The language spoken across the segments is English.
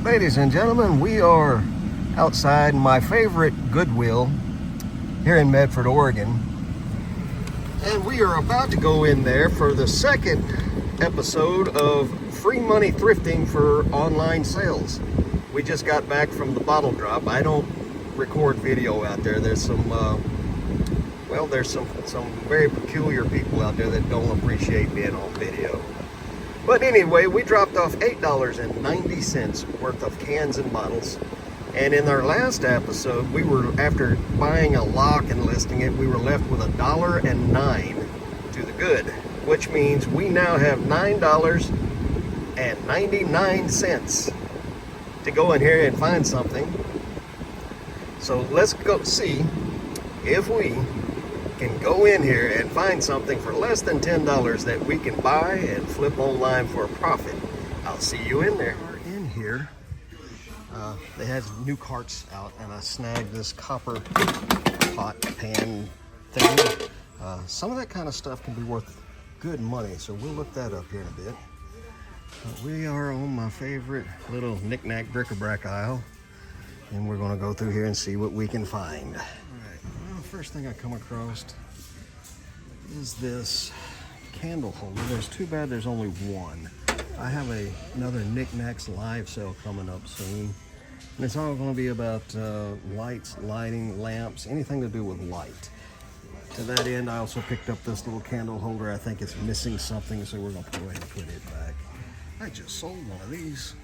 Ladies and gentlemen, we are outside my favorite Goodwill here in Medford, Oregon. And we are about to go in there for the second episode of Free Money Thrifting for Online Sales. We just got back from the bottle drop. I don't record video out there. There's some very peculiar people out there that don't appreciate being on video. But anyway, we dropped off $8.90 worth of cans and bottles. And in our last episode, after buying a lock and listing it, we were left with $1.09 to the good, which means we now have $9.99 to go in here and find something. So let's go see if we can go in here and find something for less than $10 that we can buy and flip online for a profit. I'll see you in there. We're in here. They had new carts out, and I snagged this copper pot pan thing. Some of that kind of stuff can be worth good money, so we'll look that up here in a bit. We are on my favorite little knick-knack bric-a-brac aisle, and we're going to go through here and see what we can find. All right, well, first thing I come across is this candle holder. There's too bad there's only one. I have another Knickknacks live sale coming up soon, and it's all going to be about lights, lighting, lamps, anything to do with light. To that end, I also picked up this little candle holder. I think it's missing something, so we're going to go ahead and put it back. I just sold one of these.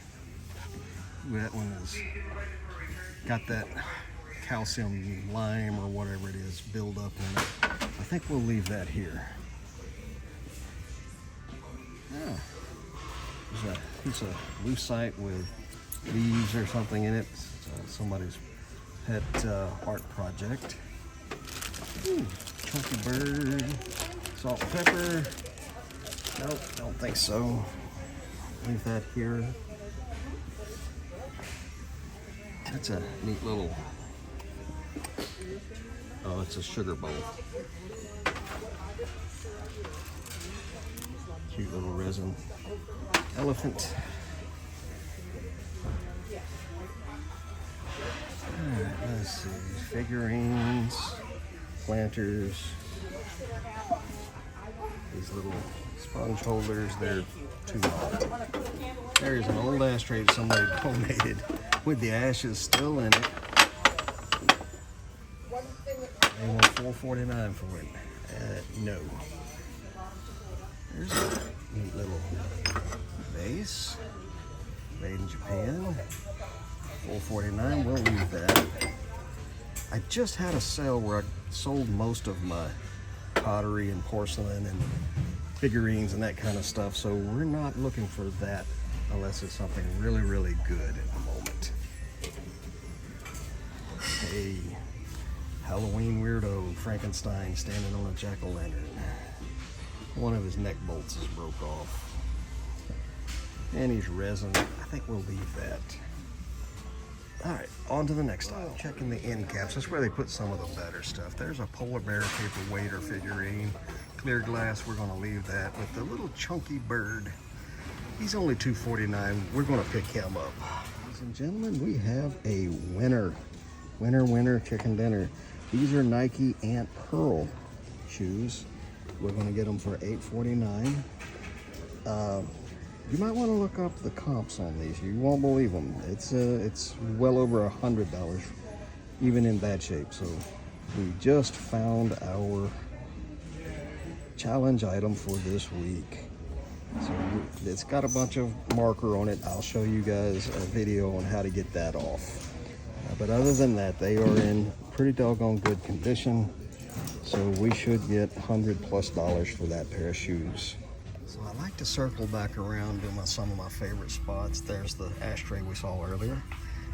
That one has got that calcium lime or whatever it is build up in it. I think we'll leave that here. Yeah. There's a piece of lucite with leaves or something in it. It's somebody's pet art project. Ooh, chunky bird, salt and pepper. Nope, don't think so. Leave that here. That's a neat little, oh, it's a sugar bowl. Cute little resin elephant. Alright, let's see. Figurines, planters. These little sponge holders, they're too long. There's an old ashtray somebody donated with the ashes still in it. They want $4.49 for it. No. There's a neat little vase. Made in Japan. $4.49. We'll leave that. I just had a sale where I sold most of my pottery and porcelain and figurines and that kind of stuff, so we're not looking for that unless it's something really, really good at the moment. Hey, Halloween weirdo Frankenstein standing on a jack-o'-lantern. One of his neck bolts is broke off. And he's resin. I think we'll leave that. Alright, on to the next aisle. Checking the end caps. That's where they put some of the better stuff. There's a polar bear paperweight or figurine. Clear glass, we're going to leave that. With the little chunky bird, he's only $2.49. We're going to pick him up. Ladies and gentlemen, we have a winner chicken dinner. These are Nike Ant Pearl shoes. We're going to get them for $8.49. You might want to look up the comps on these. You won't believe them. It's well over $100, even in bad shape. So we just found our challenge item for this week. So it's got a bunch of marker on it. I'll show you guys a video on how to get that off. But other than that, they are in pretty doggone good condition. So we should get $100+ for that pair of shoes. So I like to circle back around to some of my favorite spots. There's the ashtray we saw earlier.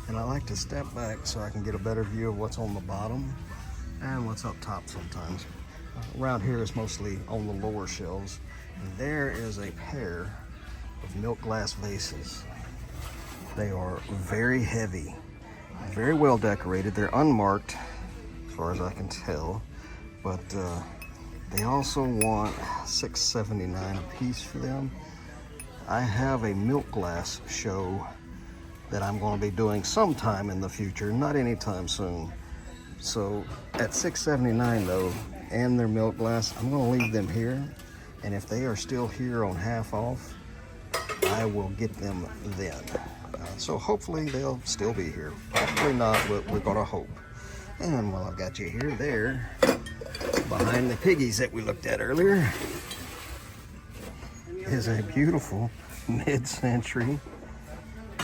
And I like to step back so I can get a better view of what's on the bottom and what's up top sometimes. Around here is mostly on the lower shelves. And there is a pair of milk glass vases. They are very heavy, very well decorated. They're unmarked as far as I can tell, but they also want $6.79 a piece for them. I have a milk glass show that I'm going to be doing sometime in the future, not anytime soon. So at $6.79 though, and their milk glass, I'm going to leave them here. And if they are still here on half off, I will get them then. So hopefully they'll still be here. Probably not, but we're going to hope. And while I've got you here, there, behind the piggies that we looked at earlier, is a beautiful mid-century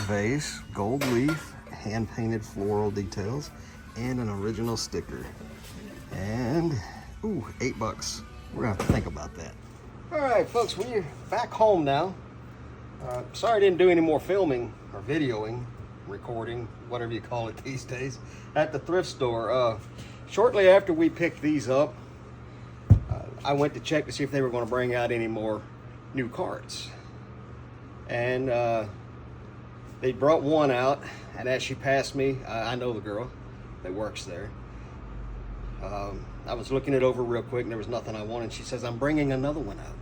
vase, gold leaf, hand-painted floral details, and an original sticker. And, ooh, $8. We're gonna have to think about that. All right, folks, we're back home now. Sorry I didn't do any more filming or videoing, recording, whatever you call it these days, at the thrift store. Shortly after we picked these up, I went to check to see if they were going to bring out any more new carts. And they brought one out, and as she passed me, I know the girl that works there. I was looking it over real quick and there was nothing I wanted. She says, I'm bringing another one out.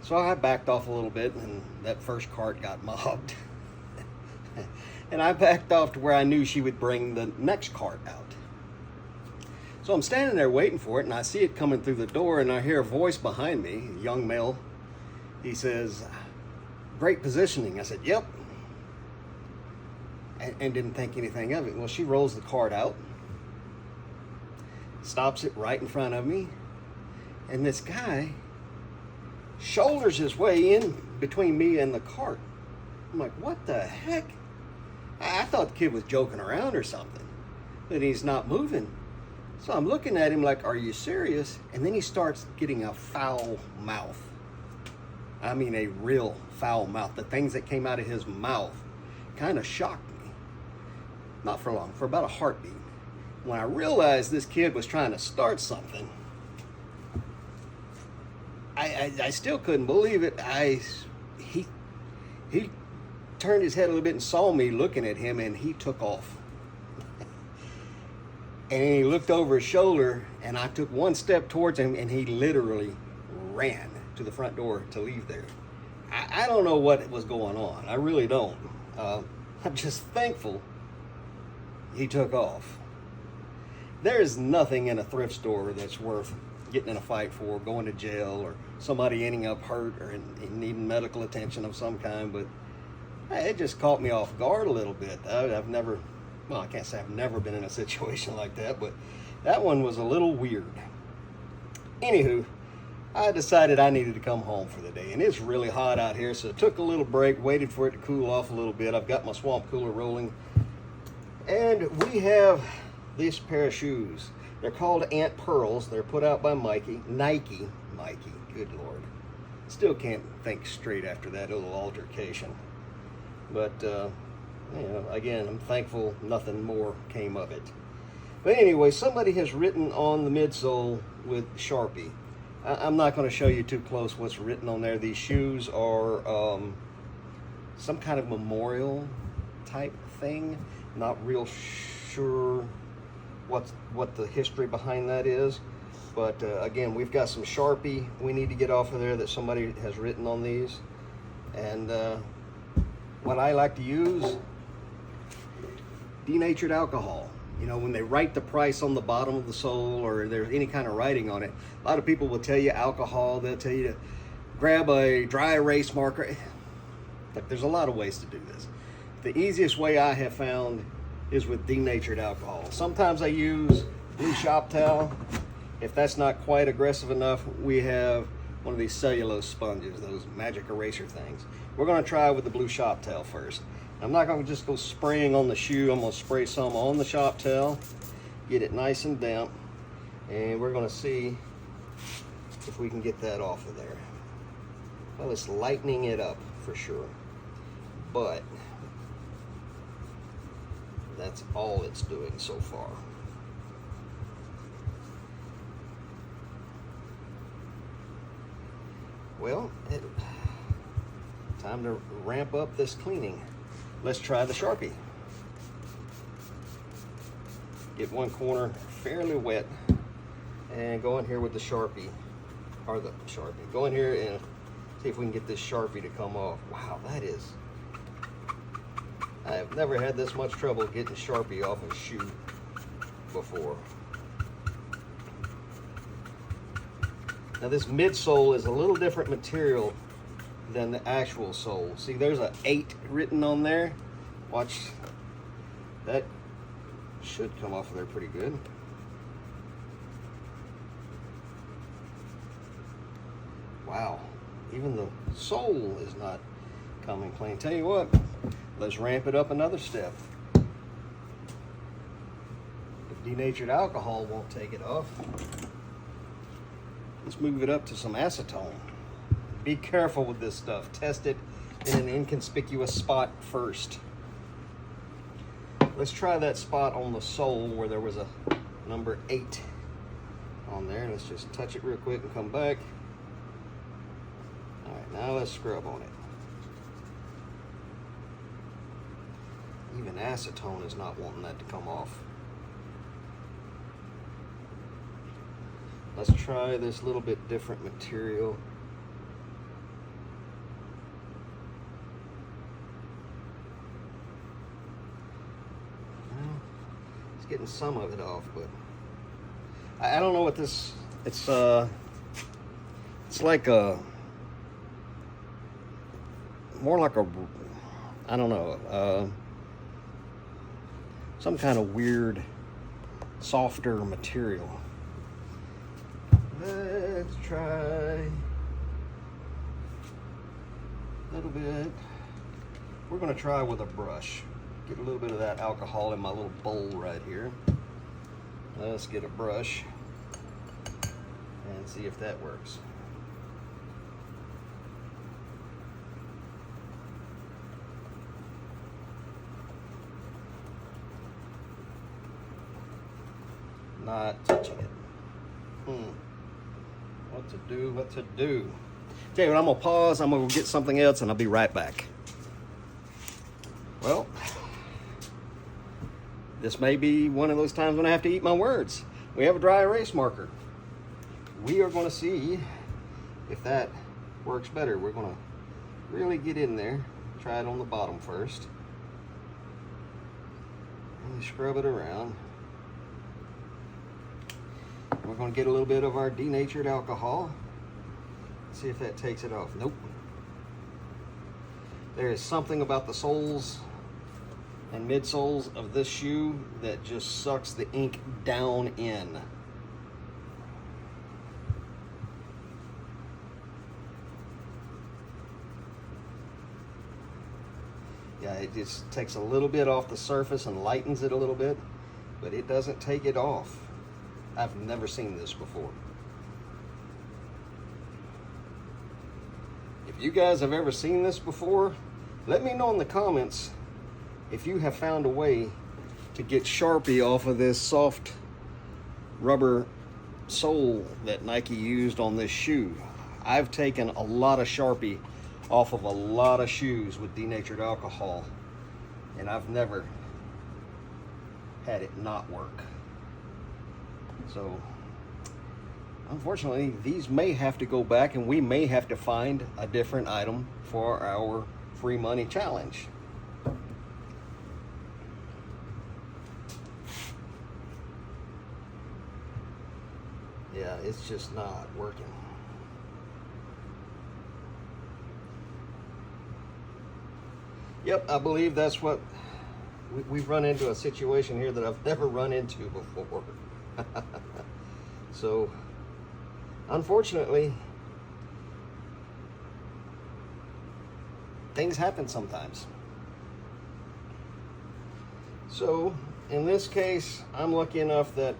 So I backed off a little bit and that first cart got mobbed. And I backed off to where I knew she would bring the next cart out. So I'm standing there waiting for it and I see it coming through the door and I hear a voice behind me, a young male. He says, great positioning. I said, yep. And didn't think anything of it. Well, she rolls the cart out, stops it right in front of me, and this guy shoulders his way in between me and the cart. I'm like, what the heck? I thought the kid was joking around or something, that he's not moving. So I'm looking at him like, are you serious? And then he starts getting a foul mouth. I mean, a real foul mouth. The things that came out of his mouth kind of shocked me. Not for long, for about a heartbeat. When I realized this kid was trying to start something, I still couldn't believe it. He turned his head a little bit and saw me looking at him, and he took off. And he looked over his shoulder, and I took one step towards him, and he literally ran to the front door to leave there. I don't know what was going on. I really don't. I'm just thankful he took off. There is nothing in a thrift store that's worth getting in a fight for, going to jail, or somebody ending up hurt or needing medical attention of some kind, but it just caught me off guard a little bit. I've never, well, I can't say I've never been in a situation like that, but that one was a little weird. Anywho, I decided I needed to come home for the day, and it's really hot out here, so I took a little break, waited for it to cool off a little bit. I've got my swamp cooler rolling, and we have this pair of shoes. They're called Ant Pearls. They're put out by Nike, good Lord. Still can't think straight after that little altercation. But, you know, again, I'm thankful nothing more came of it. But anyway, somebody has written on the midsole with Sharpie. I'm not going to show you too close what's written on there. These shoes are some kind of memorial type thing. Not real sure what the history behind that is. But again, we've got some Sharpie we need to get off of there that somebody has written on these. And what I like to use, denatured alcohol. You know, when they write the price on the bottom of the sole or there's any kind of writing on it, a lot of people will tell you alcohol. They'll tell you to grab a dry erase marker. Look, there's a lot of ways to do this. The easiest way I have found is with denatured alcohol. Sometimes I use blue shop towel. If that's not quite aggressive enough, we have one of these cellulose sponges, those magic eraser things. We're gonna try with the blue shop towel first. I'm not gonna just go spraying on the shoe. I'm gonna spray some on the shop towel, get it nice and damp, and we're gonna see if we can get that off of there. Well, it's lightening it up for sure, but that's all it's doing so far. Well, time to ramp up this cleaning. Let's try the Sharpie. Get one corner fairly wet and go in here with the Sharpie, or the Sharpie. Go in here and see if we can get this Sharpie to come off. Wow, that I have never had this much trouble getting Sharpie off a shoe before. Now this midsole is a little different material than the actual sole. See, there's an 8 written on there. Watch, that should come off of there pretty good. Wow, even the sole is not coming clean. Tell you what, let's ramp it up another step. If denatured alcohol won't take it off, let's move it up to some acetone. Be careful with this stuff. Test it in an inconspicuous spot first. Let's try that spot on the sole where there was a number 8 on there. Let's just touch it real quick and come back. All right, now let's scrub on it. Even acetone is not wanting that to come off. Let's try this little bit different material. It's getting some of it off, but I don't know what this, it's like a, more like a, I don't know, some kind of weird, softer material. Let's try a little bit. We're going to try with a brush. Get a little bit of that alcohol in my little bowl right here. Let's get a brush and see if that works. Not touching it. What to do, what to do. Okay, well, I'm gonna pause, I'm gonna go get something else, and I'll be right back. Well, this may be one of those times when I have to eat my words. We have a dry erase marker. We are gonna see if that works better. We're gonna really get in there, try it on the bottom first. And scrub it around. We're going to get a little bit of our denatured alcohol. See if that takes it off. Nope. There is something about the soles and midsoles of this shoe that just sucks the ink down in. Yeah, it just takes a little bit off the surface and lightens it a little bit, but it doesn't take it off. I've never seen this before. If you guys have ever seen this before, let me know in the comments if you have found a way to get Sharpie off of this soft rubber sole that Nike used on this shoe. I've taken a lot of Sharpie off of a lot of shoes with denatured alcohol, and I've never had it not work. So, unfortunately, these may have to go back, and we may have to find a different item for our free money challenge. Yeah, it's just not working. Yep, I believe that's what we've run into, a situation here that I've never run into before. So, unfortunately, things happen sometimes. So, in this case, I'm lucky enough that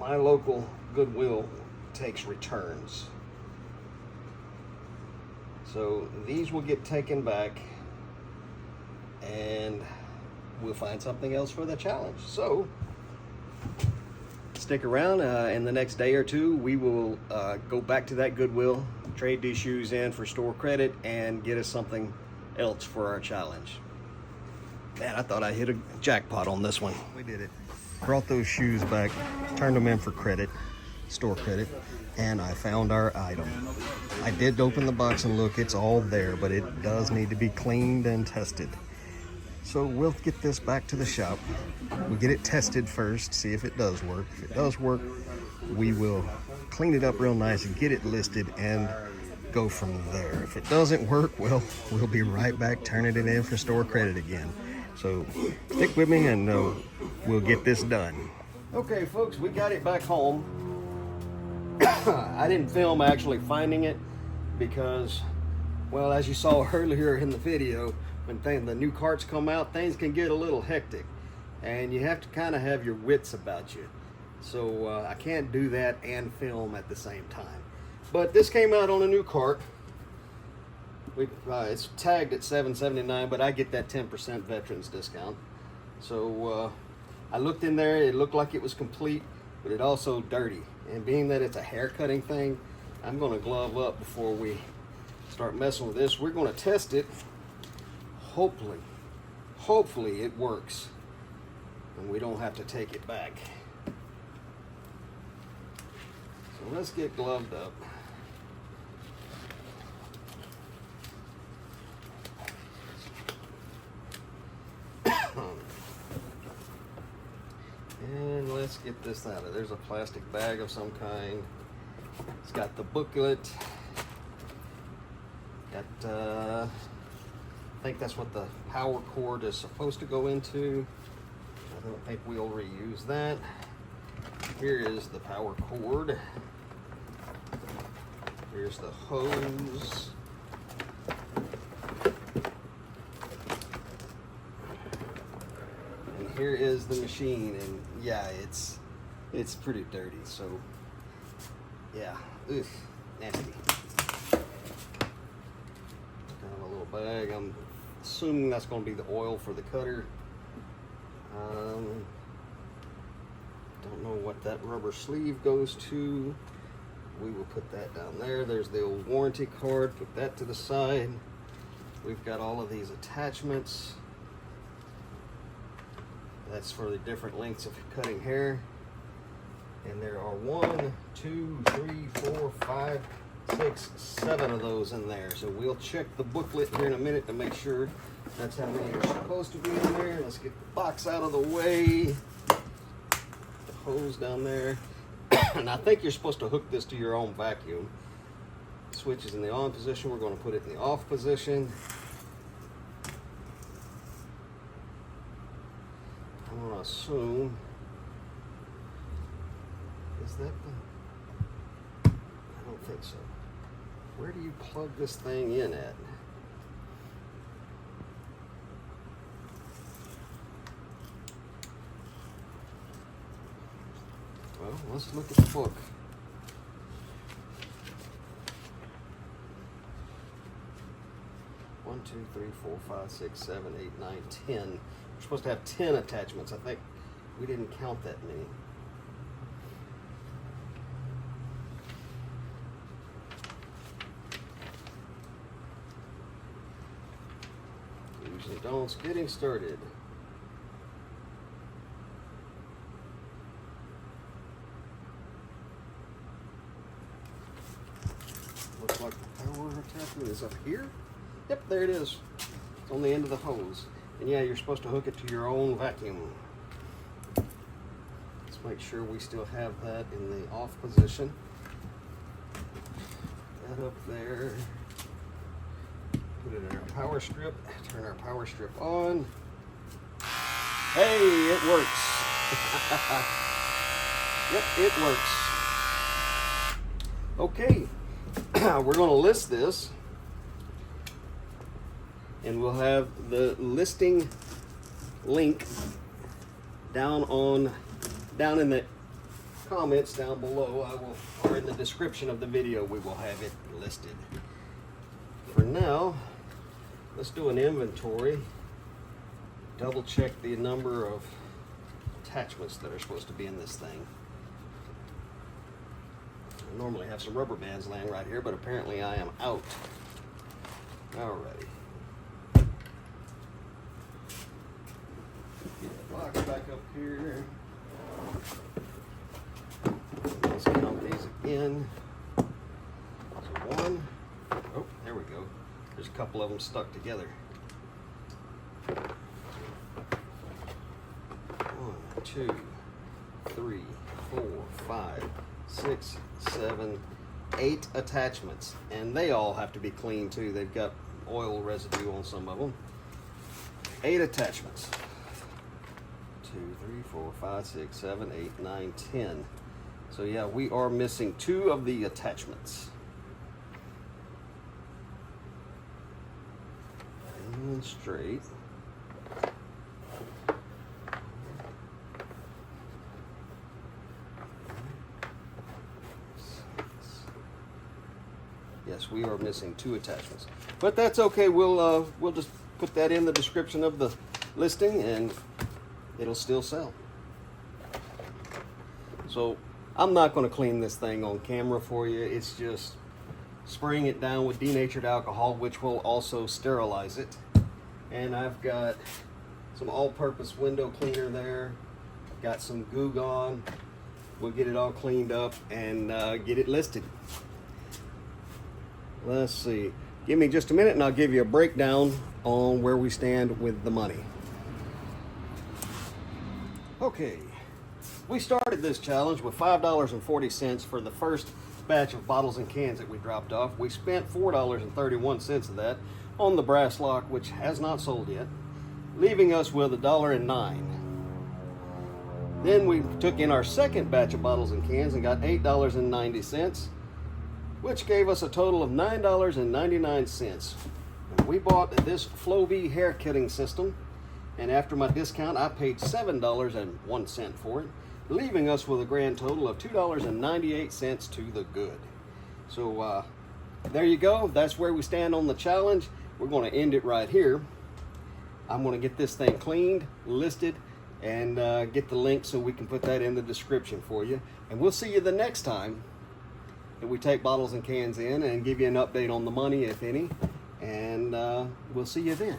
my local Goodwill takes returns. So, these will get taken back, and we'll find something else for the challenge. So, stick around. In the next day or two, we will go back to that Goodwill, trade these shoes in for store credit, and get us something else for our challenge. Man, I thought I hit a jackpot on this one. We did it. Brought those shoes back, turned them in for credit, store credit, and I found our item. I did open the box and look, it's all there, but it does need to be cleaned and tested. So we'll get this back to the shop. We'll get it tested first, see if it does work. If it does work, we will clean it up real nice and get it listed and go from there. If it doesn't work, well, we'll be right back turning it in for store credit again. So stick with me and we'll get this done. Okay, folks, we got it back home. I didn't film actually finding it because, well, as you saw earlier in the video, when the new carts come out, things can get a little hectic, and you have to kind of have your wits about you. So I can't do that and film at the same time. But this came out on a new cart. It's tagged at $7.79, but I get that 10% veterans discount. So I looked in there, it looked like it was complete, but it also dirty. And being that it's a hair cutting thing, I'm gonna glove up before we start messing with this. We're gonna test it. Hopefully it works and we don't have to take it back. So let's get gloved up. And let's get this out of there. There's a plastic bag of some kind. It's got the booklet. Got I think that's what the power cord is supposed to go into. I don't think we'll reuse that. Here is the power cord. Here's the hose. And here is the machine, and yeah, it's pretty dirty, so yeah, ugh, nasty. Kind of a little bag. I'm assuming that's going to be the oil for the cutter. Don't know what that rubber sleeve goes to. We will put that down there. There's the old warranty card. Put that to the side. We've got all of these attachments. That's for the different lengths of cutting hair. And there are 1, 2, 3, 4, 5, 6, 7 of those in there. So we'll check the booklet here in a minute to make sure that's how many are supposed to be in there. Let's get the box out of the way. The hose down there. And I think you're supposed to hook this to your own vacuum. Switch is in the on position. We're going to put it in the off position. I'm going to assume, is that the, I don't think so. Where do you plug this thing in at? Well, let's look at the book. One, 2, 3, 4, 5, 6, 7, 8, 9, 10. We're supposed to have 10 attachments. I think we didn't count that many. Do's and don'ts getting started. Looks like the power attachment is up here. Yep, there it is. It's on the end of the hose. And yeah, you're supposed to hook it to your own vacuum. Let's make sure we still have that in the off position. That up there. Put it in our power strip. Turn our power strip on. Hey, it works. Yep, it works. Okay, we're going to list this. And we'll have the listing link down in the comments down below. Or in the description of the video, we will have it listed. For now, let's do an inventory. Double check the number of attachments that are supposed to be in this thing. I normally have some rubber bands laying right here, but apparently I am out. Alrighty. Get the box back up here. Let's count in. So one, oh, there we go. There's a couple of them stuck together. 1, 2, 3, 4, 5, 6, 7, 8 attachments, and they all have to be clean too. They've got oil residue on some of them. 8 attachments. 2, 3, 4, 5, 6, 7, 8, 9, 10. So yeah, we are missing 2 of the attachments. And straight. Yes, we are missing 2 attachments, but that's okay. We'll just put that in the description of the listing, and it'll still sell. So I'm not going to clean this thing on camera for you. It's just spraying it down with denatured alcohol, which will also sterilize it. And I've got some all-purpose window cleaner there. Got some Goo Gone. We'll get it all cleaned up and get it listed. Let's see. Give me just a minute and I'll give you a breakdown on where we stand with the money. Okay, we started this challenge with $5.40 for the first batch of bottles and cans that we dropped off. We spent $4.31 of that on the brass lock, which has not sold yet, leaving us with $1.09. Then we took in our second batch of bottles and cans and got $8.90, which gave us a total of $9.99. And we bought this Flowbee hair cutting system, and after my discount I paid $7.01 for it, leaving us with a grand total of $2.98 to the good. So there you go. That's where we stand on the challenge. We're going to end it right here. I'm going to get this thing cleaned, listed, and get the link so we can put that in the description for you. And we'll see you the next time that we take bottles and cans in and give you an update on the money, if any. And we'll see you then.